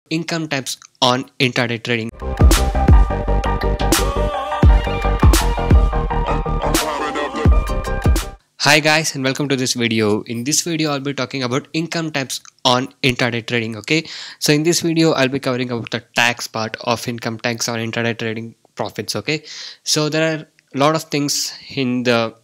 income types on intraday trading. Hi guys, and welcome to this video. In this video I'll be talking about income types on intraday trading. Okay, so in this video I'll be covering about the tax part of income tax on intraday trading profits. Okay, so there are a lot of things in the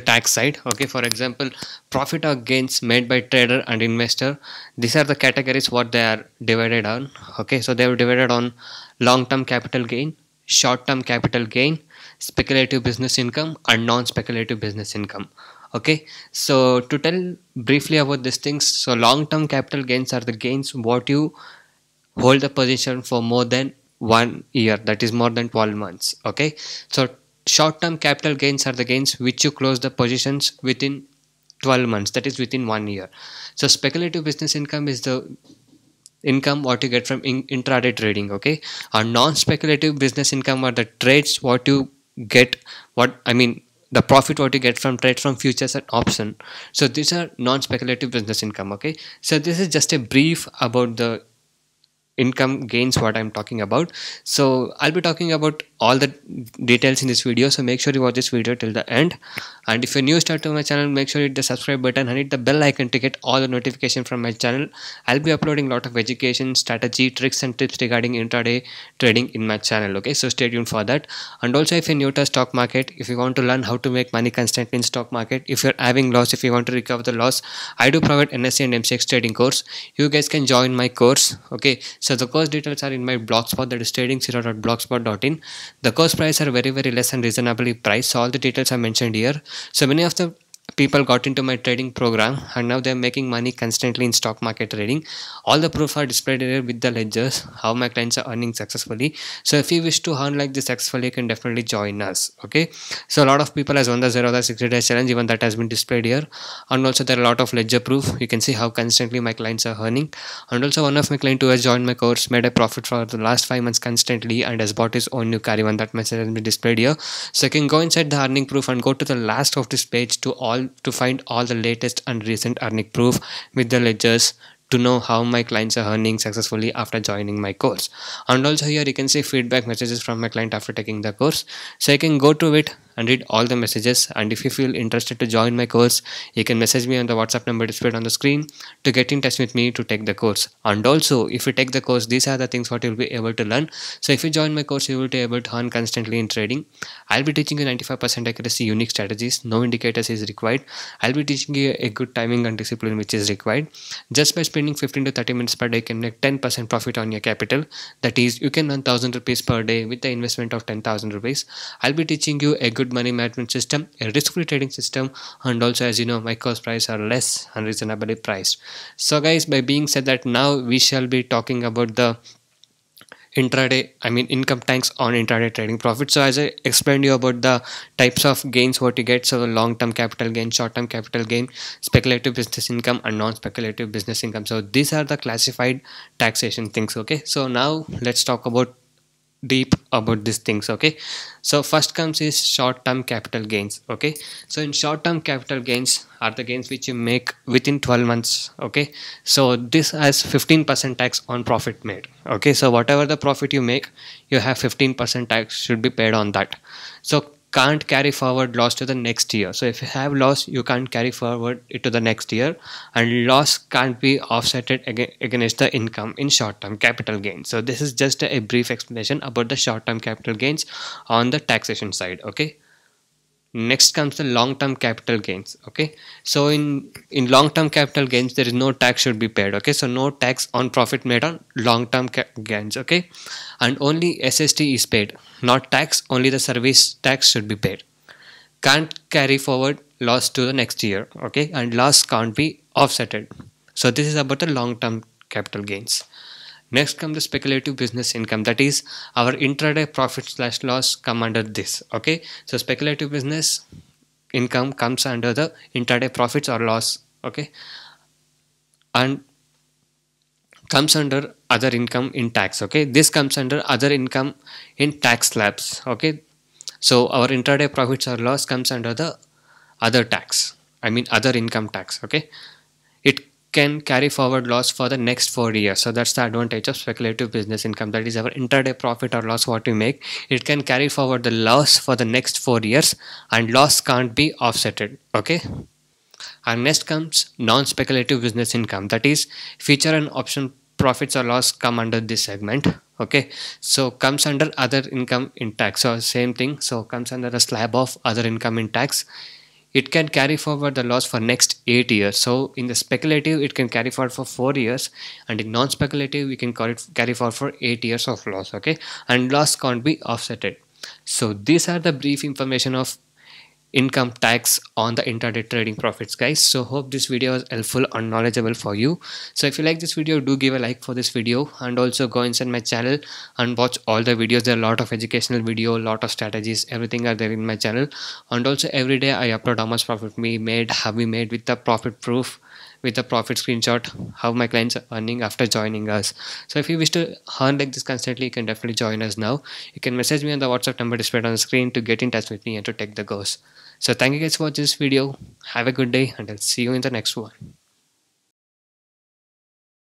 tax side. Okay, for example, profit or gains made by trader and investor. These are the categories what they are divided on. Okay, so they are divided on long-term capital gain, short-term capital gain, speculative business income, and non-speculative business income. Okay, so to tell briefly about these things, so long-term capital gains are the gains what you hold the position for more than 1 year, that is more than 12 months. Okay, so short-term capital gains are the gains which you close the positions within 12 months, that is within 1 year. So speculative business income is the income what you get from intraday trading. Okay, or non-speculative business income are the trades what you get, the profit what you get from trades from futures and option. So these are non-speculative business income. Okay, so this is just a brief about the income gains what I'm talking about. So I'll be talking about all the details in this video, so make sure you watch this video till the end. And if you're new to my channel, make sure you hit the subscribe button and hit the bell icon to get all the notification from my channel. I'll be uploading a lot of education, strategy, tricks and tips regarding intraday trading in my channel. Okay, so stay tuned for that. And also, if you're new to stock market, if you want to learn how to make money constantly in stock market, if you're having loss, if you want to recover the loss, I do provide NSE and MCX trading course. You guys can join my course. Okay, so the course details are in my blogspot, that is tradingshero.blogspot.in. The course price are very less and reasonably priced, so all the details are mentioned here. So many of the people got into my trading program and now they're making money constantly in stock market trading. All the proof are displayed here with the ledgers, how my clients are earning successfully. So if you wish to earn like this successfully, you can definitely join us. Okay, so a lot of people has won the 60 days challenge, even that has been displayed here. And also there are a lot of ledger proof, you can see how constantly my clients are earning. And also one of my client who has joined my course made a profit for the last 5 months constantly and has bought his own new car, even that message has been displayed here. So you can go inside the earning proof and go to the last of this page to find all the latest and recent earning proof with the ledgers to know how my clients are earning successfully after joining my course. And also here you can see feedback messages from my client after taking the course, so you can go to it and read all the messages. And if you feel interested to join my course, you can message me on the WhatsApp number displayed on the screen to get in touch with me to take the course. And also if you take the course, these are the things what you'll be able to learn. So if you join my course, you will be able to earn constantly in trading. I'll be teaching you 95% accuracy unique strategies, no indicators is required. I'll be teaching you a good timing and discipline which is required. Just by spending 15 to 30 minutes per day, you can make 10% profit on your capital. That is, you can earn 1000 rupees per day with the investment of 10,000 rupees. I'll be teaching you a good money management system, a risk-free trading system, and also, as you know, my course price are less and reasonably priced. So guys, by being said that, now we shall be talking about the income tax on intraday trading profit. So as I explained you about the types of gains what you get, so long-term capital gain, short-term capital gain, speculative business income, and non-speculative business income. So these are the classified taxation things. Okay, so now let's talk about deep about these things. Okay, so first comes is short-term capital gains. Okay, so in short-term capital gains are the gains which you make within 12 months. Okay, so this has 15% tax on profit made. Okay, so whatever the profit you make, you have 15% tax should be paid on that. So can't carry forward loss to the next year. So if you have loss, you can't carry forward it to the next year, and loss can't be offsetted against the income in short-term capital gains. So this is just a brief explanation about the short-term capital gains on the taxation side. Okay, next comes the long-term capital gains. Okay, so in long-term capital gains, there is no tax should be paid. Okay, so no tax on profit made on long-term gains. Okay, and only SST is paid, not tax, only the service tax should be paid. Can't carry forward loss to the next year. Okay, and loss can't be offsetted. So this is about the long-term capital gains. Next comes the speculative business income, that is our intraday profit slash loss come under this. Okay, so speculative business income comes under the intraday profits or loss. Okay, and comes under other income in tax. Okay, this comes under other income in tax slabs. Okay, so our intraday profits or loss comes under the other tax, other income tax. Okay, it can carry forward loss for the next 4 years. So that's the advantage of speculative business income. That is our intraday profit or loss what we make. It can carry forward the loss for the next 4 years, and loss can't be offsetted. Okay. And next comes non-speculative business income. That is feature and option profits or loss come under this segment. Okay, so comes under other income in tax. So same thing. So comes under a slab of other income in tax. It can carry forward the loss for next 8 years. So in the speculative, it can carry forward for 4 years, and in non-speculative, we can carry forward for 8 years of loss. Okay, and loss can't be offsetted. So these are the brief information of income tax on the intraday trading profits, guys. So hope this video was helpful and knowledgeable for you. So if you like this video, do give a like for this video, and also go inside my channel and watch all the videos. There are a lot of educational video, lot of strategies, everything are there in my channel. And also every day I upload how much profit we made, have we made, with the profit proof, with the profit screenshot, how my clients are earning after joining us. So if you wish to earn like this constantly, you can definitely join us now. You can message me on the WhatsApp number displayed on the screen to get in touch with me and to take the course. So thank you guys for watching this video. Have a good day, and I'll see you in the next one.